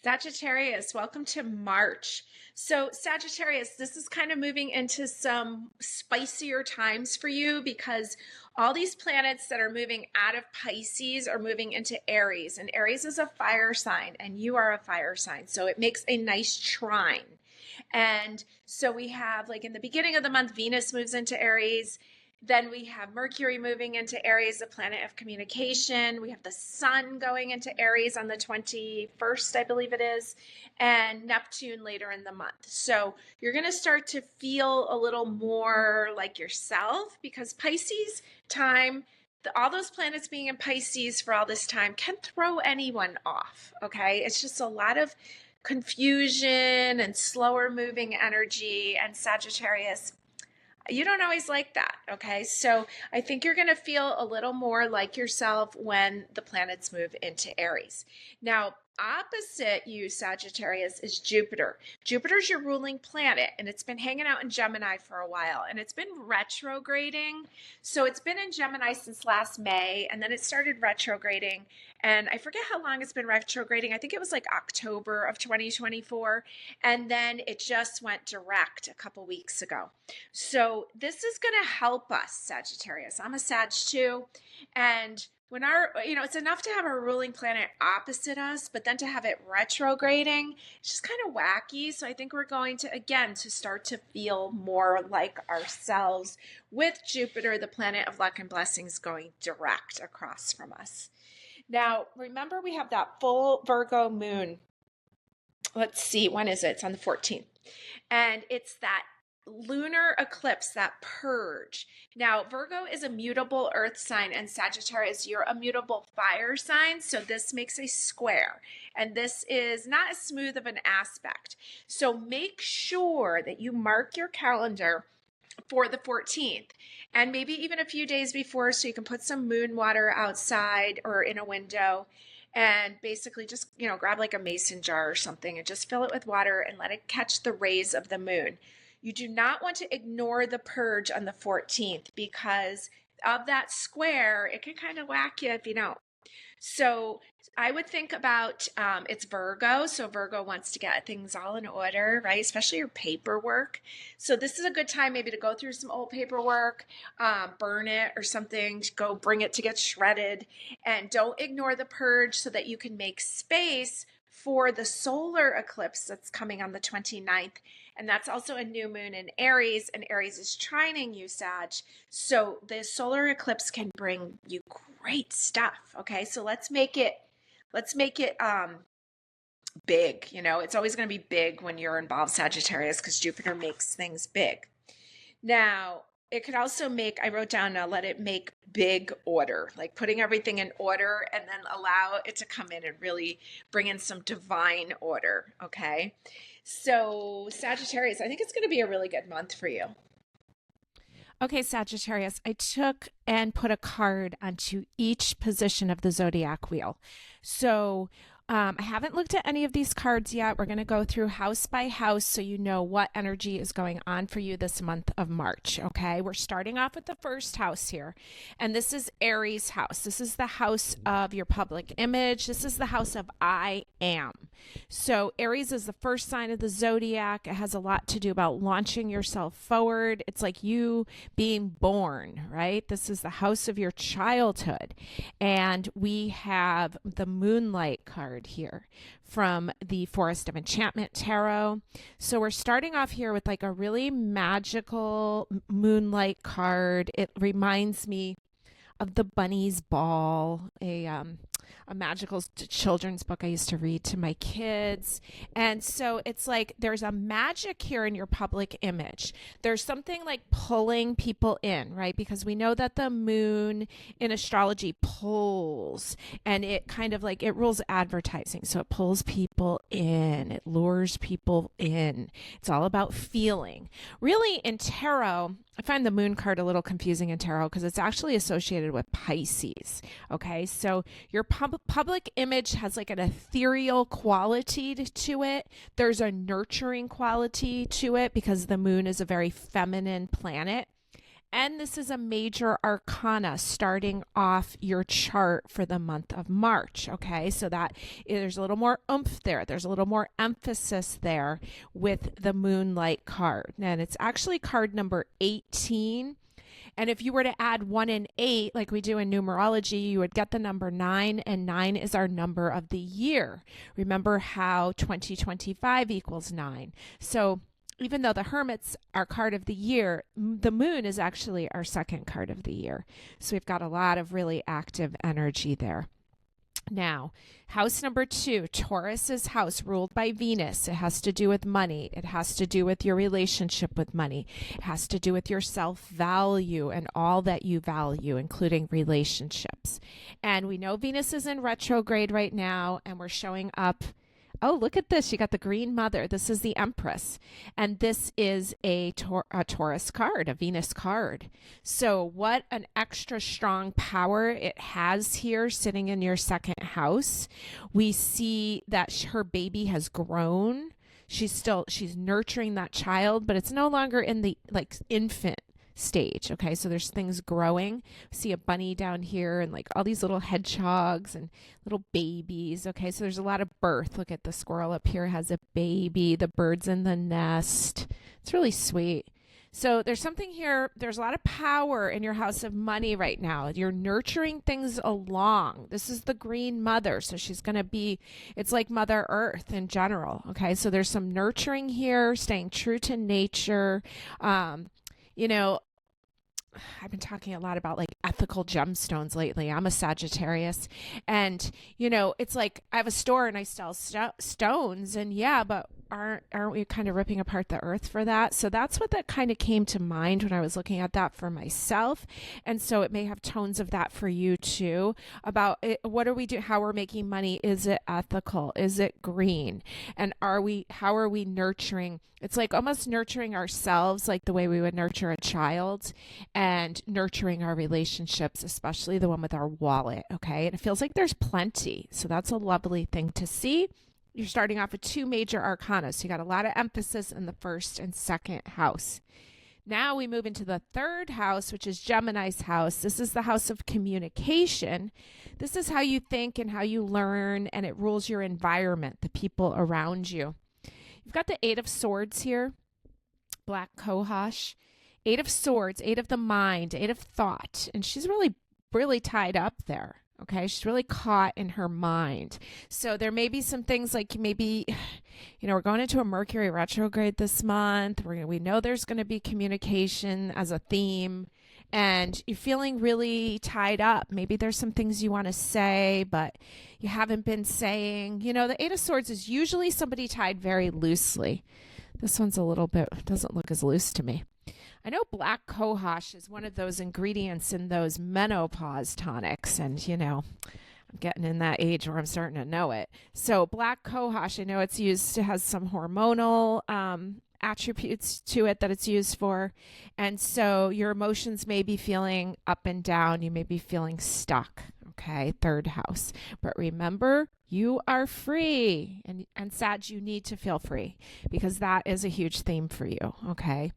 Sagittarius, welcome to March. So, Sagittarius, this is kind of moving into some spicier times for you because all these planets that are moving out of Pisces are moving into Aries, and Aries is a fire sign, and you are a fire sign. So, it makes a nice trine. And so, we have like in the beginning of the month, Venus moves into Aries. Then we have Mercury moving into Aries, the planet of communication. We have the sun going into Aries on the 21st, I believe it is, and Neptune later in the month. So you're going to start to feel a little more like yourself because Pisces time, all those planets being in Pisces for all this time can throw anyone off, okay? It's just a lot of confusion and slower moving energy, and Sagittarius, you don't always like that, okay? So I think you're going to feel a little more like yourself when the planets move into Aries. Now, opposite you, Sagittarius, is Jupiter. Jupiter's your ruling planet, and it's been hanging out in Gemini for a while, and it's been retrograding. So it's been in Gemini since last May, and then it started retrograding. And I forget how long it's been retrograding. I think it was like October of 2024. And then it just went direct a couple weeks ago. So this is going to help us, Sagittarius. I'm a Sag too. And when it's enough to have our ruling planet opposite us, but then to have it retrograding, it's just kind of wacky. So I think we're going to, again, to start to feel more like ourselves with Jupiter, the planet of luck and blessings, going direct across from us. Now, remember we have that full Virgo moon. Let's see, when is it? It's on the 14th. And it's that lunar eclipse, that purge. Now, Virgo is a mutable earth sign, and Sagittarius, you're a mutable fire sign. So this makes a square, and this is not as smooth of an aspect. So make sure that you mark your calendar for the 14th, and maybe even a few days before, so you can put some moon water outside or in a window, and basically just, grab like a mason jar or something and just fill it with water and let it catch the rays of the moon. You do not want to ignore the purge on the 14th because of that square. It can kind of whack you if you don't. So I would think about it's Virgo. So Virgo wants to get things all in order, right? Especially your paperwork. So this is a good time maybe to go through some old paperwork, burn it or something, go bring it to get shredded. And don't ignore the purge so that you can make space for the solar eclipse that's coming on the 29th. And that's also a new moon in Aries, and Aries is trining you, Sag. So the solar eclipse can bring you great stuff. Okay, so let's make it big. It's always going to be big when you're involved, Sagittarius, because Jupiter makes things big. Now, it could also I wrote down, let it make big order, like putting everything in order and then allow it to come in and really bring in some divine order. Okay. So Sagittarius, I think it's going to be a really good month for you. Okay, Sagittarius, I took and put a card onto each position of the zodiac wheel. So I haven't looked at any of these cards yet. We're going to go through house by house so you know what energy is going on for you this month of March, okay? We're starting off with the first house here, and this is Aries house. This is the house of your public image. This is the house of I am. So Aries is the first sign of the zodiac. It has a lot to do about launching yourself forward. It's like you being born, right? This is the house of your childhood. And we have the Moonlight card here from the Forest of Enchantment Tarot. So we're starting off here with like a really magical Moonlight card. It reminds me of the Bunny's Ball, a magical children's book I used to read to my kids. And so it's like there's a magic here in your public image. There's something like pulling people in, right? Because we know that the moon in astrology pulls, and it kind of like it rules advertising. So it pulls people in, it lures people in. It's all about feeling. Really, in tarot, I find the moon card a little confusing in tarot because it's actually associated with Pisces. Okay, so your public image has like an ethereal quality to it. There's a nurturing quality to it because the moon is a very feminine planet. And this is a major arcana starting off your chart for the month of March. Okay, so that there's a little more oomph there. There's a little more emphasis there with the Moonlight card. And it's actually card number 18. And if you were to add 1 and 8, like we do in numerology, you would get the number 9, and 9 is our number of the year. Remember how 2025 equals 9. So even though the Hermit's our card of the year, the moon is actually our second card of the year. So we've got a lot of really active energy there. Now, house number 2, Taurus's house, ruled by Venus. It has to do with money. It has to do with your relationship with money. It has to do with your self-value and all that you value, including relationships. And we know Venus is in retrograde right now, and we're showing up. Oh, look at this. You got the green mother. This is the Empress. And this is a Taurus card, a Venus card. So what an extra strong power it has here sitting in your second house. We see that her baby has grown. She's nurturing that child, but it's no longer in the infant stage. Okay, so there's things growing. See a bunny down here and all these little hedgehogs and little babies. Okay, so there's a lot of birth. Look at the squirrel up here has a baby, the bird's in the nest. It's really sweet. So there's something here. There's a lot of power in your house of money right now. You're nurturing things along. This is the green mother. So she's going to be, it's like Mother Earth in general. Okay, so there's some nurturing here, staying true to nature. I've been talking a lot about ethical gemstones lately. I'm a Sagittarius, and it's like I have a store and I sell stones, and yeah, but aren't we kind of ripping apart the earth for that? So that's what that kind of came to mind when I was looking at that for myself. And so it may have tones of that for you too, about what are we doing, how we're making money. Is it ethical? Is it green? And how are we nurturing? It's like almost nurturing ourselves, like the way we would nurture a child, and nurturing our relationships, especially the one with our wallet. Okay. And it feels like there's plenty. So that's a lovely thing to see. You're starting off with 2 major arcana. So you got a lot of emphasis in the first and second house. Now we move into the third house, which is Gemini's house. This is the house of communication. This is how you think and how you learn, and it rules your environment, the people around you. You've got the 8 of Swords here, Black Cohosh. 8 of Swords, 8 of the mind, 8 of thought. And she's really, really tied up there. Okay, she's really caught in her mind. So there may be some things like maybe, we're going into a Mercury retrograde this month. We know there's going to be communication as a theme, and you're feeling really tied up. Maybe there's some things you want to say, but you haven't been saying. The 8 of Swords is usually somebody tied very loosely. This one's a little bit, doesn't look as loose to me. I know Black Cohosh is one of those ingredients in those menopause tonics, and I'm getting in that age where I'm starting to know it. So Black Cohosh, I know it's used to has some hormonal attributes to it that it's used for, and so your emotions may be feeling up and down. You may be feeling stuck. Okay, third house. But remember, you are free, and Sag, you need to feel free because that is a huge theme for you. Okay.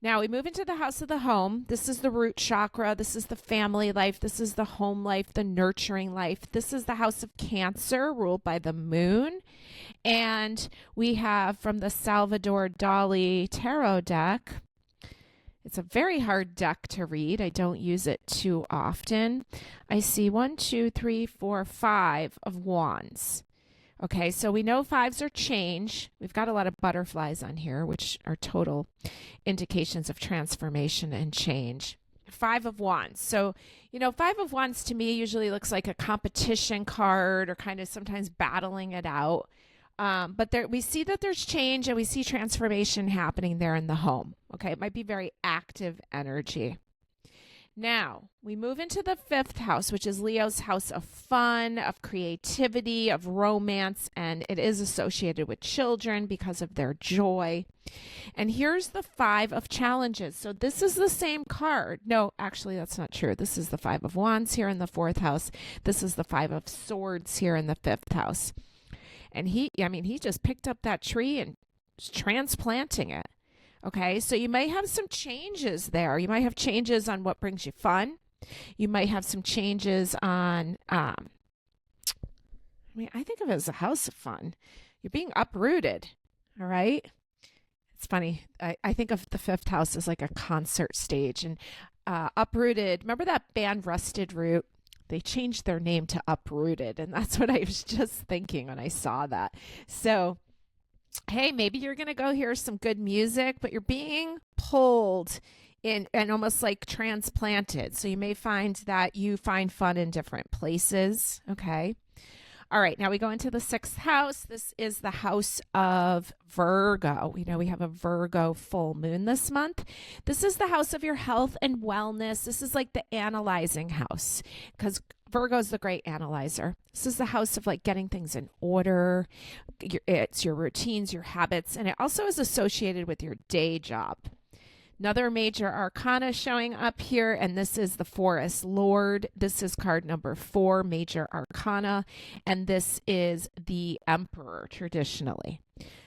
Now we move into the house of the home. This is the root chakra. This is the family life. This is the home life, the nurturing life. This is the house of Cancer, ruled by the moon. And we have from the Salvador Dali tarot deck. It's a very hard deck to read. I don't use it too often. I see 1, 2, 3, 4, 5 of wands. Okay, so we know 5s are change. We've got a lot of butterflies on here, which are total indications of transformation and change. 5 of wands. So, 5 of wands to me usually looks like a competition card or kind of sometimes battling it out. But we see that there's change and we see transformation happening there in the home. Okay, it might be very active energy. Now, we move into the 5th house, which is Leo's house of fun, of creativity, of romance, and it is associated with children because of their joy. And here's the 5 of challenges. So this is the same card. No, actually, that's not true. This is the 5 of wands here in the 4th house. This is the 5 of swords here in the 5th house. And he just picked up that tree and is transplanting it. Okay, so you may have some changes there. You might have changes on what brings you fun. You might have some changes on, I think of it as a house of fun. You're being uprooted. All right. It's funny. I think of the fifth house as like a concert stage, and uprooted. Remember that band Rusted Root? They changed their name to Uprooted, and that's what I was just thinking when I saw that. So, hey, maybe you're going to go hear some good music, but you're being pulled in and almost like transplanted. So you may find that you find fun in different places. Okay. All right. Now we go into the sixth house. This is the house of Virgo. We know we have a Virgo full moon this month. This is the house of your health and wellness. This is like the analyzing house because Virgo is the great analyzer. This is the house of like getting things in order. It's your routines, your habits, and it also is associated with your day job. Another major arcana showing up here, and this is the Forest Lord. This is card number 4, major arcana, and this is the Emperor traditionally.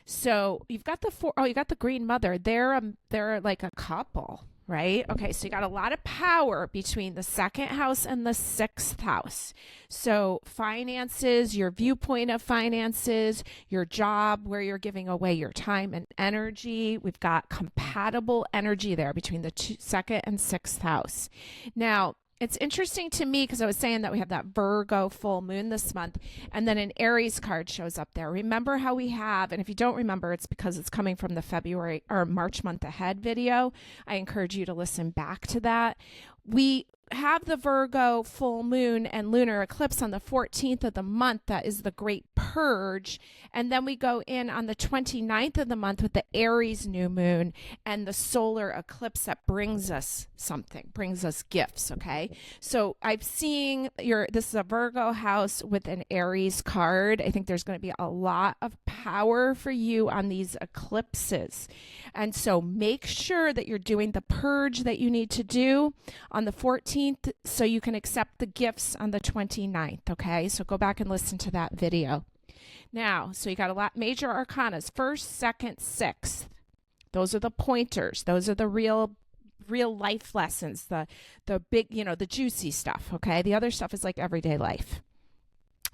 So you've got you got the Green Mother. They're like a couple, right? Okay, so you got a lot of power between the second house and the sixth house. So finances, your viewpoint of finances, your job, where you're giving away your time and energy. We've got compatible energy there between the second and sixth house. Now, it's interesting to me because I was saying that we have that Virgo full moon this month, and then an Aries card shows up there. Remember how we have, and if you don't remember, it's because it's coming from the February or March month ahead video. I encourage you to listen back to that. We have the Virgo full moon and lunar eclipse on the 14th of the month. That is the great purge. And then we go in on the 29th of the month with the Aries new moon and the solar eclipse that brings us something, brings us gifts. Okay. So I'm seeing this is a Virgo house with an Aries card. I think there's going to be a lot of power for you on these eclipses. And so make sure that you're doing the purge that you need to do on the 14th so you can accept the gifts on the 29th. Okay, so go back and listen to that video. Now, so you got a lot major arcanas, first, second, sixth. Those are the pointers. Those are the real life lessons, the big, the juicy stuff. Okay, the other stuff is like everyday life.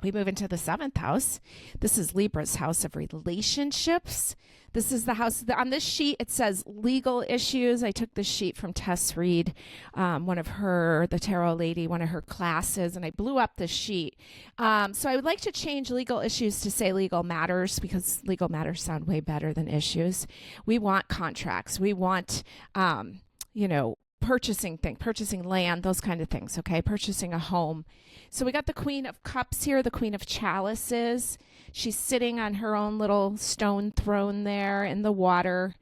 We move into the seventh house. This is Libra's house of relationships. This is the house on this sheet. It says legal issues. I took this sheet from Tess Reed, the tarot lady, one of her classes, and I blew up the sheet. So I would like to change legal issues to say legal matters because legal matters sound way better than issues. We want contracts. We want, purchasing land, those kind of things. Okay, purchasing a home. So we got the Queen of Cups here, the Queen of Chalices. She's sitting on her own little stone throne there in the water.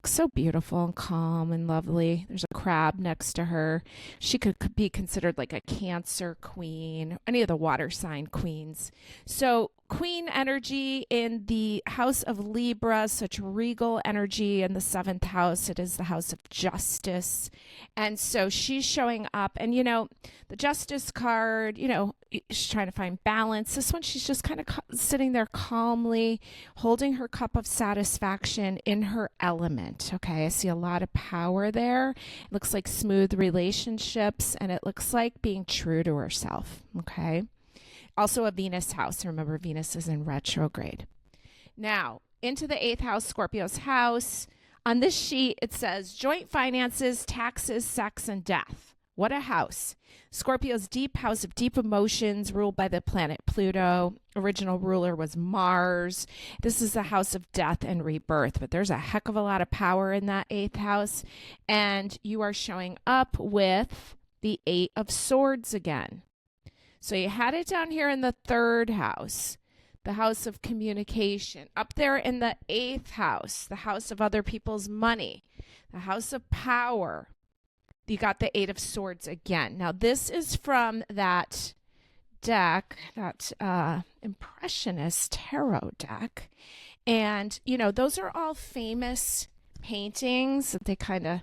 So beautiful and calm and lovely. There's a crab next to her. She could be considered like a Cancer queen, any of the water sign queens. So queen energy in the house of Libra, such regal energy in the seventh house. It is the house of justice. And so she's showing up, and the justice card, she's trying to find balance. This one, she's just kind of sitting there calmly, holding her cup of satisfaction in her element. Okay, I see a lot of power there. It looks like smooth relationships, and it looks like being true to herself. Okay. Also a Venus house. Remember, Venus is in retrograde. Now, into the eighth house, Scorpio's house. On this sheet, it says joint finances, taxes, sex, and death. What a house. Scorpio's deep house of deep emotions, ruled by the planet Pluto. Original ruler was Mars. This is the house of death and rebirth, but there's a heck of a lot of power in that eighth house. And you are showing up with the Eight of Swords again. So you had it down here in the third house, the house of communication. Up there in the eighth house, the house of other people's money, the house of power. You got the Eight of Swords again. Now, this is from that deck, that Impressionist tarot deck. And, those are all famous paintings that they kind of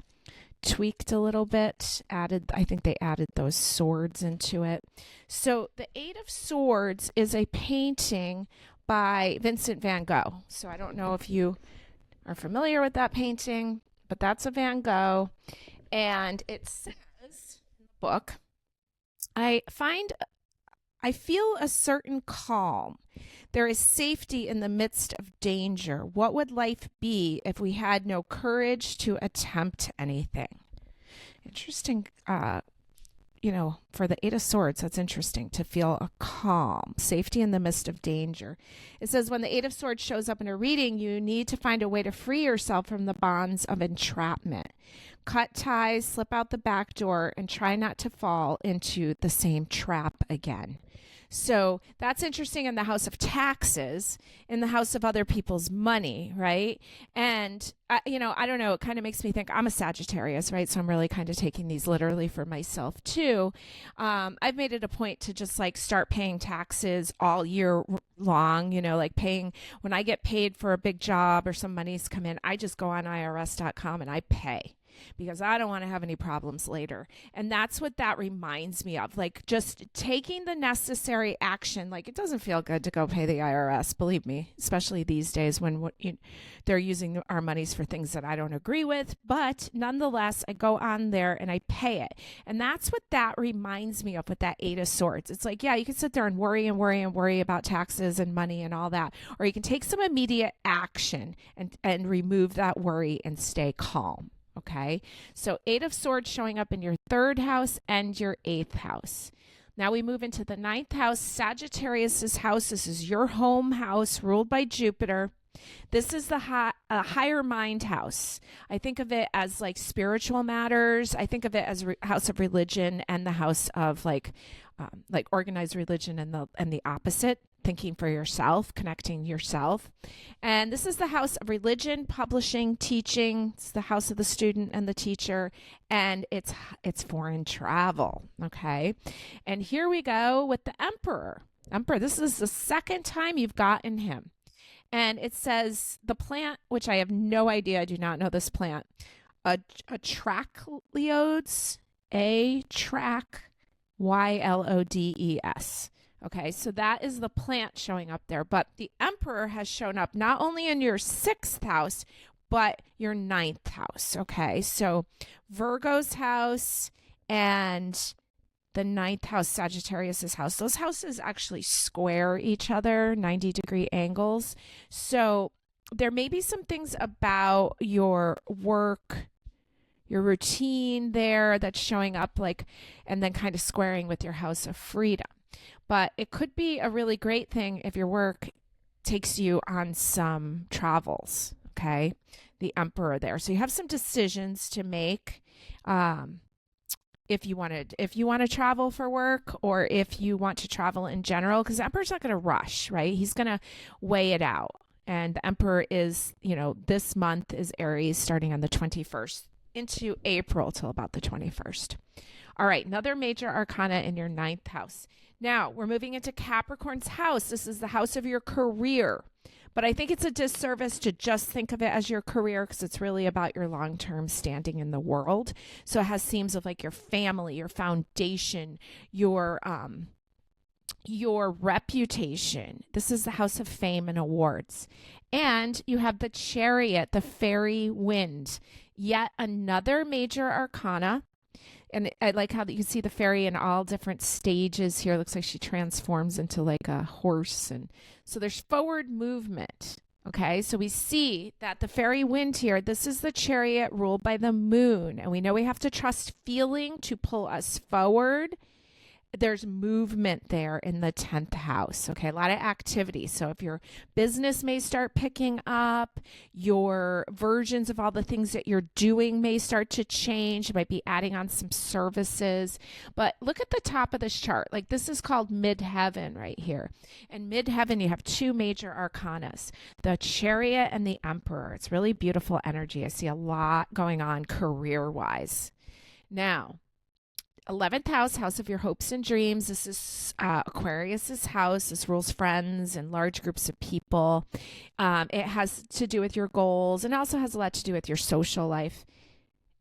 tweaked a little bit, I think they added those swords into it. So the Eight of Swords is a painting by Vincent van Gogh. So I don't know if you are familiar with that painting, but that's a Van Gogh. And it says in the book, I feel a certain calm. There is safety in the midst of danger. What would life be if we had no courage to attempt anything? Interesting. For the Eight of Swords, that's interesting to feel a calm, safety in the midst of danger. It says when the Eight of Swords shows up in a reading, you need to find a way to free yourself from the bonds of entrapment. Cut ties, slip out the back door, and try not to fall into the same trap again. So that's interesting in the house of taxes, in the house of other people's money, right? And, I don't know, it kind of makes me think I'm a Sagittarius, right? So I'm really kind of taking these literally for myself too. I've made it a point to just like start paying taxes all year long, like paying when I get paid for a big job or some money's come in, I just go on IRS.com and I pay, because I don't want to have any problems later. And that's what that reminds me of, like just taking the necessary action. Like it doesn't feel good to go pay the IRS, believe me, especially these days when they're using our monies for things that I don't agree with. But nonetheless, I go on there and I pay it. And that's what that reminds me of with that Eight of Swords. It's like, yeah, you can sit there and worry and worry and worry about taxes and money and all that. Or you can take some immediate action and remove that worry and stay calm. Okay, so Eight of Swords showing up in your third house and your eighth house. Now we move into the ninth house, Sagittarius's house. This is your home house ruled by Jupiter. This is the higher mind house. I think of it as like spiritual matters. I think of it as house of religion, and the house of like organized religion, and the opposite, thinking for yourself, connecting yourself. And this is the house of religion, publishing, teaching. It's the house of the student and the teacher, and it's foreign travel. Okay, and here we go with the Emperor. This is the second time you've gotten him. And it says the plant, which I have no idea, I do not know this plant, Atracleodes, Ylodes. Okay, so that is the plant showing up there. But the Emperor has shown up not only in your sixth house, but your ninth house. Okay, so Virgo's house and the ninth house, Sagittarius's house, those houses actually square each other, 90-degree angles. So there may be some things about your work, your routine there that's showing up, like, and then kind of squaring with your house of freedom. But it could be a really great thing if your work takes you on some travels. Okay, the Emperor there. So you have some decisions to make. If you want to travel for work, or if you want to travel in general, because the Emperor's not going to rush, right? He's going to weigh it out. And the Emperor is, this month is Aries, starting on the 21st into April till about the 21st. All right, another major arcana in your ninth house. Now we're moving into Capricorn's house. This is the house of your career. But I think it's a disservice to just think of it as your career, because it's really about your long-term standing in the world. So it has themes of like your family, your foundation, your reputation. This is the house of fame and awards. And you have the Chariot, the fairy wind, yet another major arcana. And I like how you see the fairy in all different stages here. It looks like she transforms into like a horse. And so there's forward movement. Okay, so we see that the fairy wind here, this is the Chariot ruled by the moon. And we know we have to trust feeling to pull us forward. There's movement there in the 10th house. Okay, a lot of activity. So if your business may start picking up, your versions of all the things that you're doing may start to change. You might be adding on some services. But look at the top of this chart. Like this is called midheaven right here. And midheaven, you have two major arcanas, the Chariot and the Emperor. It's really beautiful energy. I see a lot going on career-wise. Now, 11th house, house of your hopes and dreams. This is Aquarius's house. This rules friends and large groups of people. It has to do with your goals, and also has a lot to do with your social life.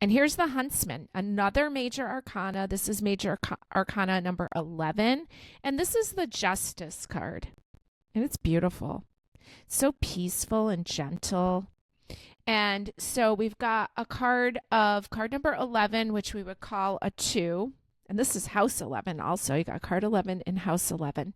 And here's the Huntsman, another major arcana. This is major arcana number 11. And this is the Justice card. And it's beautiful. So peaceful and gentle. And so we've got a card number 11, which we would call a 2. And this is house 11 also. You got card 11 in house 11.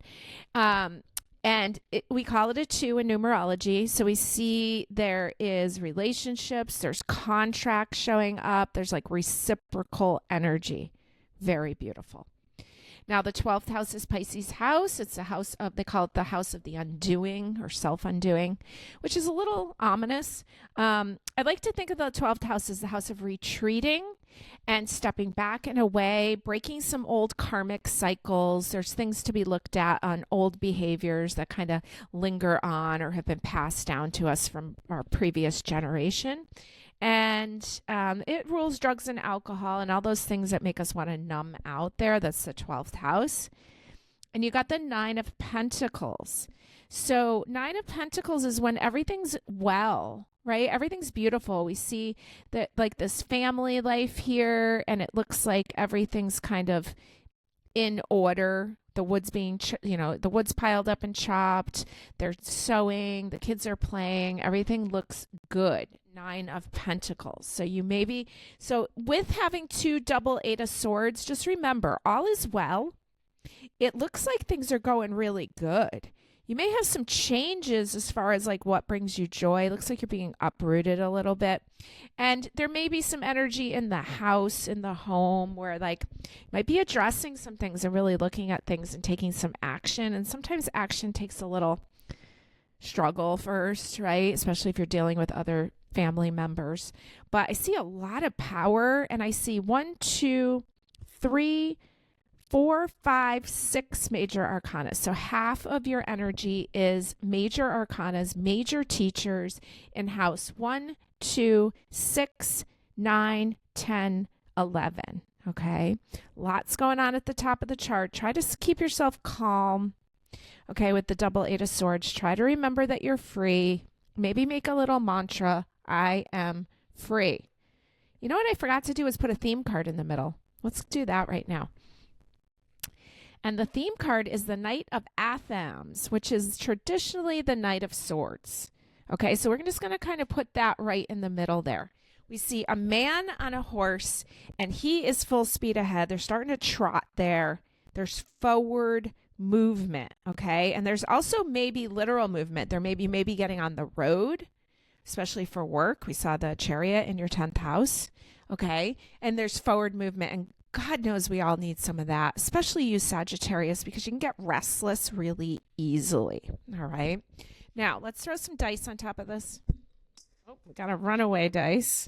We call it a 2 in numerology. So we see there is relationships, there's contracts showing up, there's like reciprocal energy. Very beautiful. Now, the 12th house is Pisces house. It's a house of, they call it the house of the undoing or self-undoing, which is a little ominous. I like to think of the 12th house as the house of retreating and stepping back and away, breaking some old karmic cycles. There's things to be looked at on old behaviors that kind of linger on or have been passed down to us from our previous generation. And it rules drugs and alcohol and all those things that make us want to numb out there. That's the 12th house. And you got the 9 of Pentacles. So 9 of Pentacles is when everything's well, right? Everything's beautiful. We see that like this family life here, and it looks like everything's kind of in order. The wood's being, the wood's piled up and chopped. They're sewing. The kids are playing. Everything looks good. 9 of Pentacles. So with having 2 double 8 of Swords, just remember, all is well. It looks like things are going really good. You may have some changes as far as like what brings you joy. It looks like you're being uprooted a little bit. And there may be some energy in the house, in the home, where like you might be addressing some things and really looking at things and taking some action. And sometimes action takes a little struggle first, right? Especially if you're dealing with other family members. But I see a lot of power, and I see 1, 2, 3, 4, 5, 6 major arcana. So half of your energy is major arcanas, major teachers in house 1, 2, 6, 9, 10, 11. Okay. Lots going on at the top of the chart. Try to keep yourself calm. Okay. With the double 8 of Swords, try to remember that you're free. Maybe make a little mantra. I am free. You know what I forgot to do is put a theme card in the middle. Let's do that right now. And the theme card is the Knight of Athens, which is traditionally the Knight of Swords. Okay, so we're just going to kind of put that right in the middle there. We see a man on a horse, and he is full speed ahead. They're starting to trot there. There's forward movement, okay? And there's also maybe literal movement. There may be maybe getting on the road, especially for work. We saw the Chariot in your 10th house, okay? And there's forward movement, and God knows we all need some of that, especially you Sagittarius, because you can get restless really easily, all right? Now, let's throw some dice on top of this. Oh, we got a runaway dice.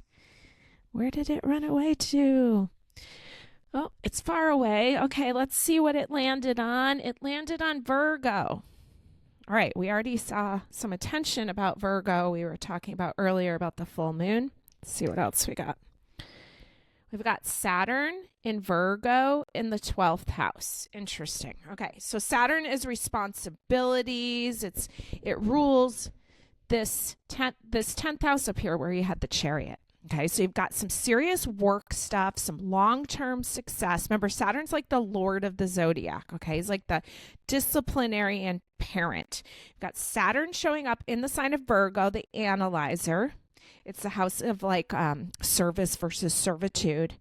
Where did it run away to? Oh, it's far away. Okay, let's see what it landed on. It landed on Virgo. All right, we already saw some attention about Virgo. We were talking about earlier about the full moon. Let's see what else we got. We've got Saturn in Virgo in the 12th house. Interesting. Okay, so Saturn is responsibilities. It rules this 10th house up here where you had the Chariot. Okay, so you've got some serious work stuff, some long-term success. Remember, Saturn's like the Lord of the Zodiac, okay? He's like the disciplinarian parent. You've got Saturn showing up in the sign of Virgo, the analyzer. It's the house of like service versus servitude.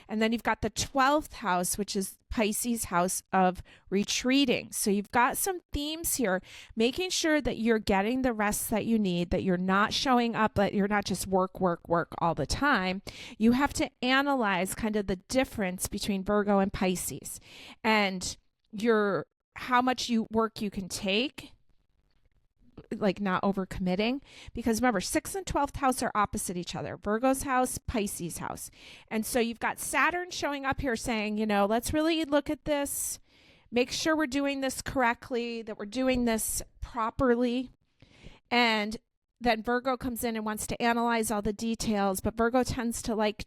And then you've got the 12th house, which is Pisces house of retreating. So you've got some themes here, making sure that you're getting the rest that you need, that you're not showing up, that you're not just work all the time. You have to analyze kind of the difference between Virgo and Pisces and how much work you can take, like not overcommitting, because remember 6th and 12th house are opposite each other. Virgo's house, Pisces house. And so you've got Saturn showing up here saying, let's really look at this, make sure we're doing this correctly, that we're doing this properly. And then Virgo comes in and wants to analyze all the details, but Virgo tends to like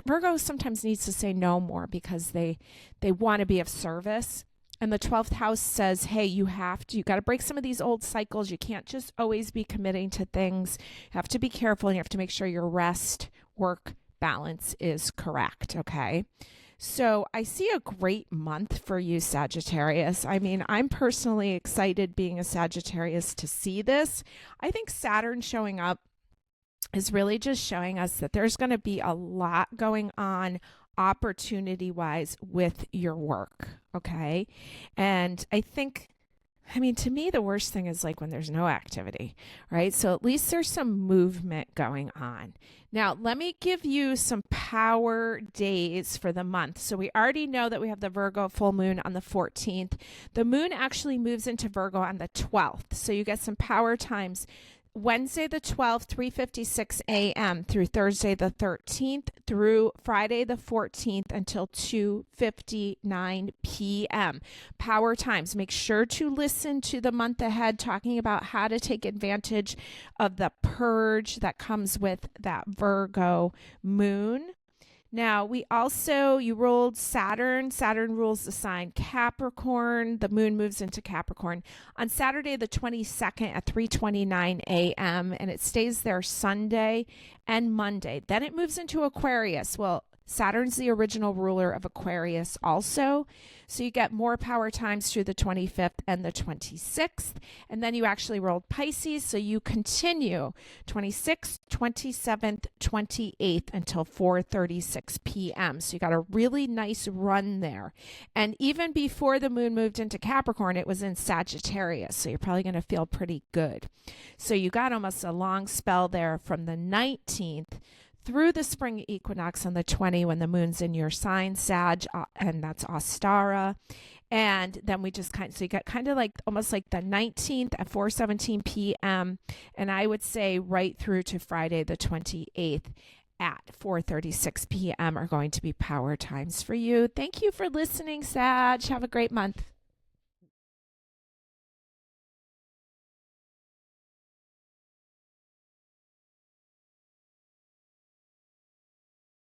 Virgo sometimes needs to say no more because they want to be of service. And the 12th house says, hey, you got to break some of these old cycles. You can't just always be committing to things. You have to be careful, and you have to make sure your rest work balance is correct. Okay. So I see a great month for you, Sagittarius. I mean, I'm personally excited being a Sagittarius to see this. I think Saturn showing up is really just showing us that there's going to be a lot going on opportunity wise with your work. Okay. And I mean, to me, the worst thing is like when there's no activity, right? So at least there's some movement going on. Now, let me give you some power days for the month. So we already know that we have the Virgo full moon on the 14th. The moon actually moves into Virgo on the 12th. So you get some power times. Wednesday the 12th, 3:56 a.m. through Thursday the 13th through Friday the 14th until 2:59 p.m. Power times. Make sure to listen to the month ahead talking about how to take advantage of the purge that comes with that Virgo moon. Now, you rolled Saturn. Saturn rules the sign Capricorn. The moon moves into Capricorn on Saturday, the 22nd at 3:29 a.m., and it stays there Sunday and Monday. Then it moves into Aquarius. Well, Saturn's the original ruler of Aquarius also. So you get more power times through the 25th and the 26th. And then you actually rolled Pisces. So you continue 26th, 27th, 28th until 4:36 p.m. So you got a really nice run there. And even before the moon moved into Capricorn, it was in Sagittarius. So you're probably going to feel pretty good. So you got almost a long spell there from the 19th through the spring equinox on the 20th when the moon's in your sign, Sag, and that's Ostara. And then we just so you get kind of like almost like the 19th at 4:17 p.m. And I would say right through to Friday the 28th at 4:36 p.m. are going to be power times for you. Thank you for listening, Sag. Have a great month.